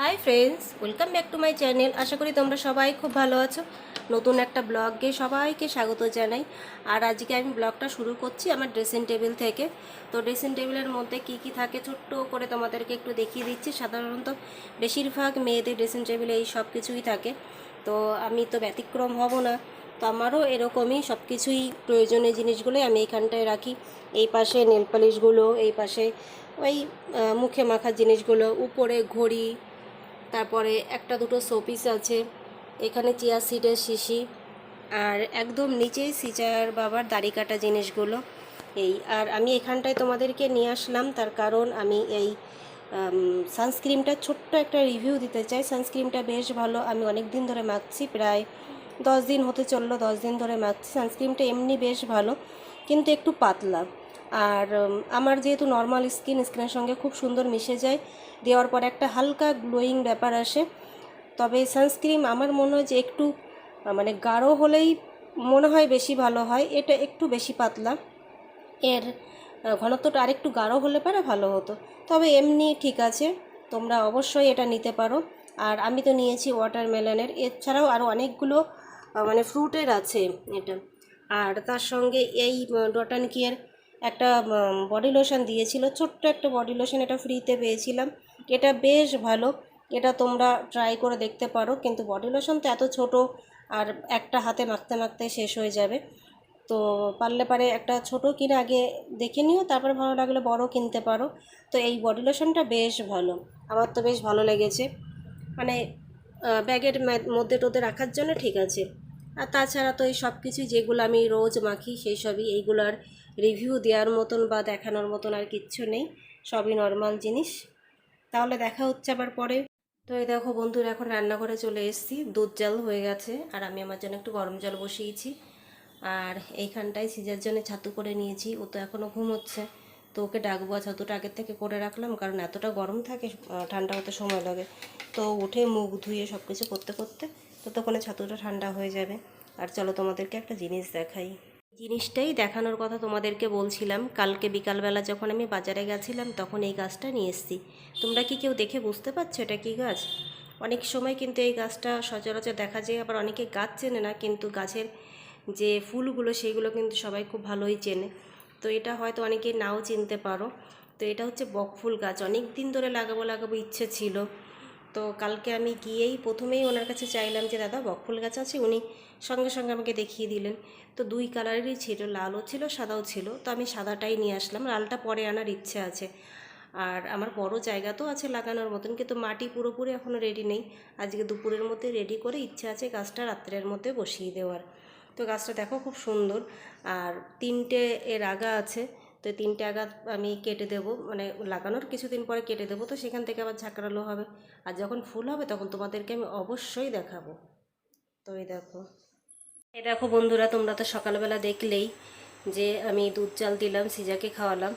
High friends, welcome back to my channel. আশা করি তোমরা সবাই খুব ভালো আছো। নতুন একটা ব্লগে সবাইকে স্বাগত জানাই। আর আজকে আমি ব্লগটা শুরু করছি আমার ড্রেসিং টেবিল থেকে। তো ড্রেসিং টেবিলের মধ্যে কি কি থাকে ছোট্ট করে তোমাদেরকে একটু দেখিয়ে দিচ্ছি। সাধারণত বেশিরভাগ মেয়েদের ড্রেসিং টেবিলে এই সব কিছুই থাকে, তো আমি তো ব্যতিক্রম হব না। তো আমারও এরকমই সব কিছুই প্রয়োজনীয় জিনিসগুলোই আমি এইখানটায় রাখি। এই পাশে নেল পালিশগুলো, এই পাশে ওই মুখে মাখার জিনিসগুলো, উপরে ঘড়ি, তারপরে একটা দুটো শোপিস আছে, এখানে চিয়া সিডের শিশি, আর একদম নিচেই সিজার বাবার দাড়ি কাটা জিনিসগুলো। এই আর আমি এখানটায় তোমাদেরকে নিয়ে আসলাম তার কারণ আমি এই সানস্ক্রিমটা ছোট্ট একটা রিভিউ দিতে চাই। সানস্ক্রিমটা বেশ ভালো, আমি অনেক দিন ধরে মাখছি, প্রায় 10 দিন হতে চললো, 10 দিন ধরে মাখছি। সানস্ক্রিমটা এমনি বেশ ভালো, কিন্তু একটু পাতলা। আর আমার যেহেতু নর্মাল স্কিনের সঙ্গে খুব সুন্দর মিশে যায়, দেওয়ার পর একটা হালকা গ্লোয়িং ব্যাপার আসে। তবে সানস্ক্রিম আমার মনে হয় যে একটু মানে গাঢ় হলেই মনে হয় বেশি ভালো হয়, এটা একটু বেশি পাতলা। এর ঘনত্বটা আরেকটু গাঢ় হলে পারে ভালো হতো, তবে এমনি ঠিক আছে, তোমরা অবশ্যই এটা নিতে পারো। আর আমি তো নিয়েছি ওয়াটারমেলনের, এছাড়াও আরও অনেকগুলো মানে ফ্রুটের আছে এটা। আর তার সঙ্গে এই ডট অ্যান্ড কিয়ের একটা বডি লোশন দিয়েছিল, ছোট্ট একটা বডি লোশন, এটা ফ্রিতে পেয়েছিলাম। এটা বেশ ভালো, এটা তোমরা ট্রাই করে দেখতে পারো। কিন্তু বডি লোশন তো এত ছোট, আর একটা হাতে মাখতে মাখতে শেষ হয়ে যাবে। তো পারলে পারে একটা ছোট কিনে আগে দেখে নিও, তারপরে ভালো লাগলে বড় কিনতে পারো। তো এই বডি লোশনটা বেশ ভালো, আমার তো বেশ ভালো লেগেছে। মানে ব্যাগের মধ্যে টোধ্যে রাখার জন্য ঠিক আছে। আর তাছাড়া তো এই সব কিছুই যেগুলো আমি রোজ মাখি সেই সবই, এইগুলোর রিভিউ দেওয়ার মতন বা দেখানোর মতন আর কিচ্ছু নেই, সবই নর্মাল জিনিস। তাহলে দেখা হচ্ছে আবার পরে। তো এই দেখো বন্ধুরা, এখন রান্নাঘরে চলে এসেছি, দুধ জাল হয়ে গেছে আর আমি আমার জন্য একটু গরম জল বসিয়েছি। আর এইখানটায় সিজার জন্য ছাতু করে নিয়েছি, ও তো এখনও ঘুমোচ্ছে। তো ওকে ডাকবো, ছাতুটা আগের থেকে করে রাখলাম, কারণ এতটা গরম থাকে ঠান্ডা হতে সময় লাগে। তো উঠে মুখ ধুয়ে সব কিছু করতে করতে ততক্ষণে ছাতুটা ঠান্ডা হয়ে যাবে। আর চলো তোমাদেরকে একটা জিনিস দেখাই। জিনিসটাই দেখানোর কথা তোমাদেরকে বলছিলাম, কালকে বিকালবেলা যখন আমি বাজারে গেছিলাম তখন এই গাছটা নিয়ে এসেছি। তোমরা কি কেউ দেখে বুঝতে পারছো এটা কী গাছ? অনেক সময় কিন্তু এই গাছটা সচরাচর দেখা যায়, আবার অনেকে গাছ চেনে না, কিন্তু গাছের যে ফুলগুলো সেইগুলো কিন্তু সবাই খুব ভালোই চেনে। তো এটা হয়তো অনেকে নাও চিনতে পারো। তো এটা হচ্ছে বকফুল গাছ, অনেক দিন ধরে লাগাবো লাগাবো ইচ্ছে ছিল। তো কালকে আমি গিয়েই প্রথমেই ওনার কাছে চাইলাম যে দাদা বকফুল গাছ আছে, উনি সঙ্গে সঙ্গে আমাকে দেখিয়ে দিলেন। তো দুই কালারেরই ছিল, লালও ছিল সাদাও ছিল, তো আমি সাদাটাই নিয়ে আসলাম, লালটা পরে আনার ইচ্ছে আছে। আর আমার বড় জায়গা তো আছে লাগানোর মতন, কিন্তু মাটি পুরোপুরি এখনও রেডি নেই। আজকে দুপুরের মধ্যে রেডি করে ইচ্ছে আছে গাছটা রাত্রের মধ্যে বসিয়ে দেওয়ার। তো গাছটা দেখো খুব সুন্দর। আর তিনটে এর আগা আছে, তো তিনটে আগা আমি কেটে দেবো, মানে লাগানোর কিছুদিন পরে কেটে দেবো, তো সেখান থেকে আবার ঝাঁকড়ালো হবে। আর যখন ফুল হবে তখন তোমাদেরকে আমি অবশ্যই দেখাবো। তো এই দেখো বন্ধুরা, তোমরা তো সকালবেলা দেখলেই যে আমি দুধ চাল দিলাম, সিজাকে খাওয়ালাম,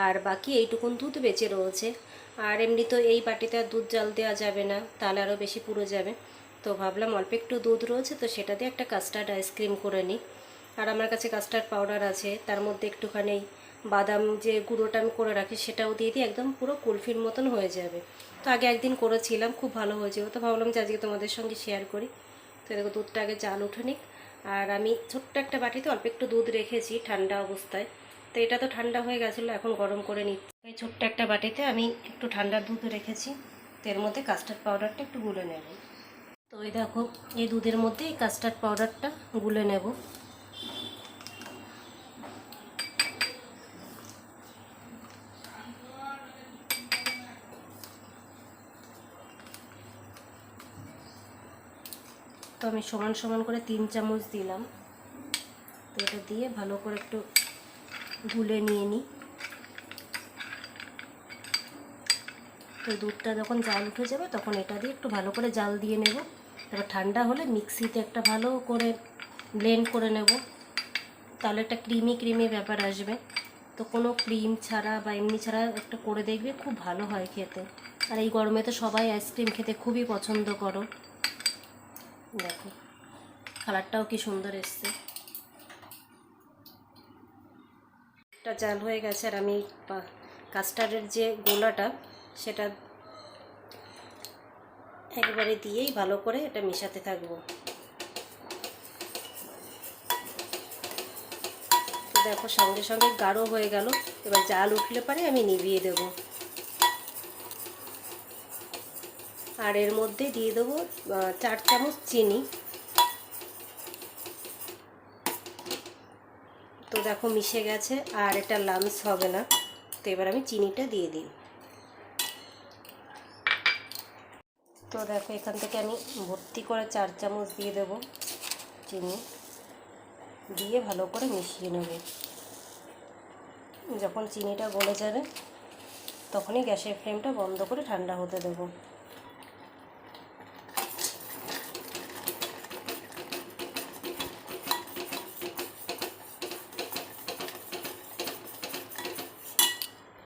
আর বাকি এইটুকুন দুধ বেঁচে রয়েছে। আর এমনি তো এই বাটিতে আর দুধ জাল দেওয়া যাবে না, তাহলে আরও বেশি পুড়ে যাবে। তো ভাবলাম অল্প একটু দুধ রয়েছে, তো সেটা দিয়ে একটা কাস্টার্ড আইসক্রিম করে নিই। আর আমার কাছে কাস্টার্ড পাউডার আছে, তার মধ্যে একটুখানি বাদাম যে গুঁড়োটা আমি করে রাখি সেটাও দিয়ে দিই, একদম পুরো কুলফির মতন হয়ে যাবে। তো আগে একদিন করেছিলাম, খুব ভালো হয়েছিল, তো ভাবলাম যে আজকে তোমাদের সঙ্গে শেয়ার করি। তো দেখো দুধটা আগে জাল উঠে নিক। আর আমি ছোট্ট একটা বাটিতে অল্প একটু দুধ রেখেছি ঠান্ডা অবস্থায়, তো এটা তো ঠান্ডা হয়ে গেছিলো, এখন গরম করে নিচ্ছি। এই ছোট্ট একটা বাটিতে আমি একটু ঠান্ডা দুধ রেখেছি, তো এর মধ্যে কাস্টার্ড পাউডারটা একটু গুলে নেব। তো এই দেখো, এই দুধের মধ্যে এই কাস্টার্ড পাউডারটা গুলে নেব। তো আমি সমান সমান করে 3 চামচ দিলাম। তো এটা দিয়ে ভালো করে একটু গুলে নিয়ে নিই। তো দুধটা যখন জাল উঠে যাবে তখন এটা দিয়ে একটু ভালো করে জাল দিয়ে নেব। তারপর ঠান্ডা হলে মিক্সিতে একটা ভালো করে ব্লেন্ড করে নেব, তাহলে একটা ক্রিমি ক্রিমি ব্যাপার আসবে। তো কোনো ক্রিম ছাড়া বা এমনি ছাড়া একটা করে দেখবে, খুব ভালো হয় খেতে। আর এই গরমে তো সবাই আইসক্রিম খেতে খুবই পছন্দ করো। দেখো কালারটাও কি সুন্দর এসছে। একটা জাল হয়ে গেছে, আর আমি কাস্টার্ডের যে গোলাটা সেটা একবারে দিয়েই ভালো করে এটা মেশাতে থাকবো। দেখো সঙ্গে সঙ্গে গাঢ় হয়ে গেল। এবার জাল উঠলে পরে আমি নিভিয়ে দেব। আর এর মধ্যে দিয়ে দেবো 4 চামচ চিনি। তো দেখো মিশে গেছে, আর এটা লামস হবে না। তো এবার আমি চিনিটা দিয়ে দিই। তো দেখো এখান থেকে আমি ভর্তি করে 4 চামচ দিয়ে দেব চিনি, দিয়ে ভালো করে মিশিয়ে নেব। যখন চিনিটা গলে যাবে তখনই গ্যাসের ফ্লেমটা বন্ধ করে ঠান্ডা হতে দেবো।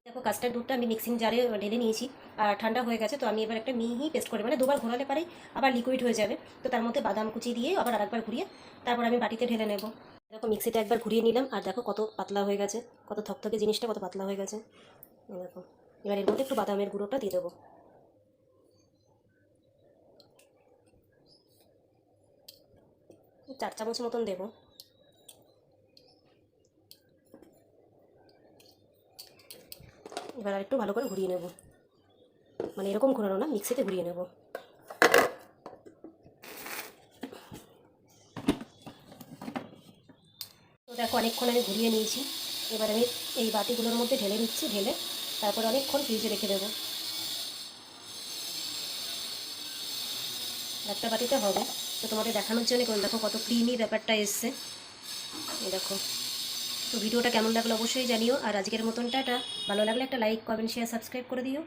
দেখো কাস্টার্ড দুধটা আমি মিক্সিং জারে ঢেলে নিয়েছি আর ঠান্ডা হয়ে গেছে। তো আমি এবার একটা মিহি পেস্ট করে, মানে দুবার ঘোরালে পারেই আবার লিকুইড হয়ে যাবে। তো তার মধ্যে বাদাম কুচি দিয়ে আবার আরেকবার ঘুরিয়ে তারপর আমি বাটিতে ঢেলে নেব। দেখো মিক্সিটা একবার ঘুরিয়ে নিলাম, আর দেখো কত পাতলা হয়ে গেছে, কত থকথকে জিনিসটা কত পাতলা হয়ে গেছে। দেখো এবার এর মধ্যে একটু বাদামের গুঁড়োটা দিয়ে দেবো। 4 চামচ মতন দেবো। এবার আর একটু ভালো করে ঘুরিয়ে নেব, মানে এরকম ঘোরানো না, মিক্সিতে ঘুরিয়ে নেব। তো দেখো অনেকক্ষণ আমি ঘুরিয়ে নিয়েছি। এবার আমি এই বাটিগুলোর মধ্যে ঢেলে নিচ্ছি, ঢেলে তারপর অনেকক্ষণ ফ্রিজে রেখে দেবো। একটা বাটিতে হবে, তো তোমাদের দেখানোর জন্য কোন দেখো কত ক্রিমি ব্যাপারটা এসছে। এই দেখো। তো ভিডিওটা কেমন লাগলো অবশ্যই জানিও, আর আজকের মতন টাটা। ভালো লাগলে একটা লাইক, কমেন্ট, শেয়ার, সাবস্ক্রাইব করে দিও।